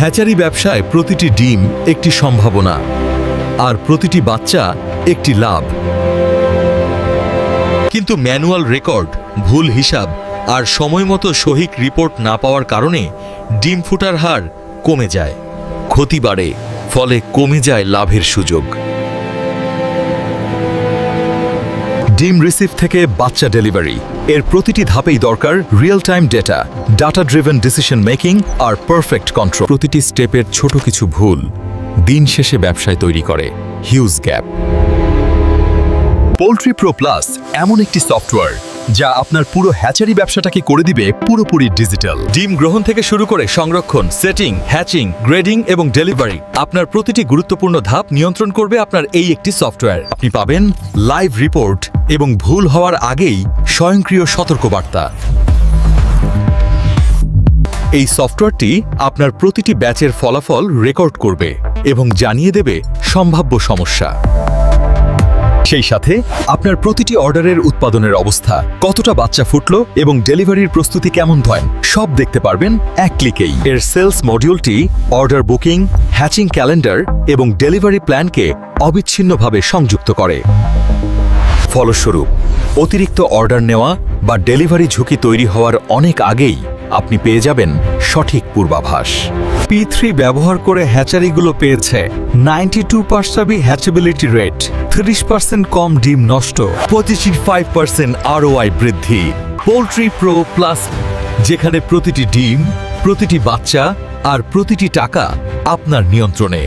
Hatchery ব্যবসায় প্রতিটি ডিম একটি সম্ভাবনা, আর প্রতিটি বাচ্চা একটি লাভ। কিন্তু ম্যানুয়াল রেকর্ড, ভুল হিসাব আর সময়মতো সঠিক রিপোর্ট না পাওয়ার কারণে ডিম ফুটার হার কমে যায়, ক্ষতি বাড়ে, ফলে কমে যায় লাভের সুযোগ। ডিম রিসিভ থেকে বাচ্চা ডেলিভারি, এর প্রতিটি ধাপেই দরকার real time data, data driven decision making আর পারফেক্ট কন্ট্রোল। প্রতিটি স্টেপের ছোট কিছু ভুল দিন শেষে ব্যবসায় তৈরি করে huge gap. Poultry pro plus এমন একটি সফটওয়্যার যা আপনার পুরো হ্যাচারি ব্যবসাটাকে করে দিবে পুরোপুরি ডিজিটাল। ডিম গ্রহণ থেকে শুরু করে সংরক্ষণ, সেটিং, হ্যাচিং, গ্রেডিং এবং ডেলিভারি, আপনার প্রতিটি গুরুত্বপূর্ণ ধাপ নিয়ন্ত্রণ করবে আপনার এই একটি সফটওয়্যার। আপনি পাবেন লাইভ রিপোর্ট এবং ভুল হওয়ার আগেই স্বয়ংক্রিয় সতর্কবার্তা। এই সফটওয়্যারটি আপনার প্রতিটি ব্যাচের ফলাফল রেকর্ড করবে এবং জানিয়ে দেবে সম্ভাব্য সমস্যা। সেই সাথে আপনার প্রতিটি অর্ডারের উৎপাদনের অবস্থা, কতটা বাচ্চা ফুটলো এবং ডেলিভারির প্রস্তুতি কেমন হয়, সব দেখতে পারবেন এক ক্লিকেই। এর সেলস মডিউলটি অর্ডার বুকিং, হ্যাচিং ক্যালেন্ডার এবং ডেলিভারি প্ল্যানকে অবিচ্ছিন্নভাবে সংযুক্ত করে। ফলস্বরূপ অতিরিক্ত অর্ডার নেওয়া বা ডেলিভারি ঝুঁকি তৈরি হওয়ার অনেক আগেই আপনি পেয়ে যাবেন সঠিক পূর্বাভাস। P3 ব্যবহার করে হ্যাচারিগুলো পেয়েছে 92% হ্যাচেবিলিটি রেট, 30% কম ডিম নষ্ট, 25% ROI বৃদ্ধি। পোল্ট্রি প্রো প্লাস, যেখানে প্রতিটি ডিম, প্রতিটি বাচ্চা আর প্রতিটি টাকা আপনার নিয়ন্ত্রণে।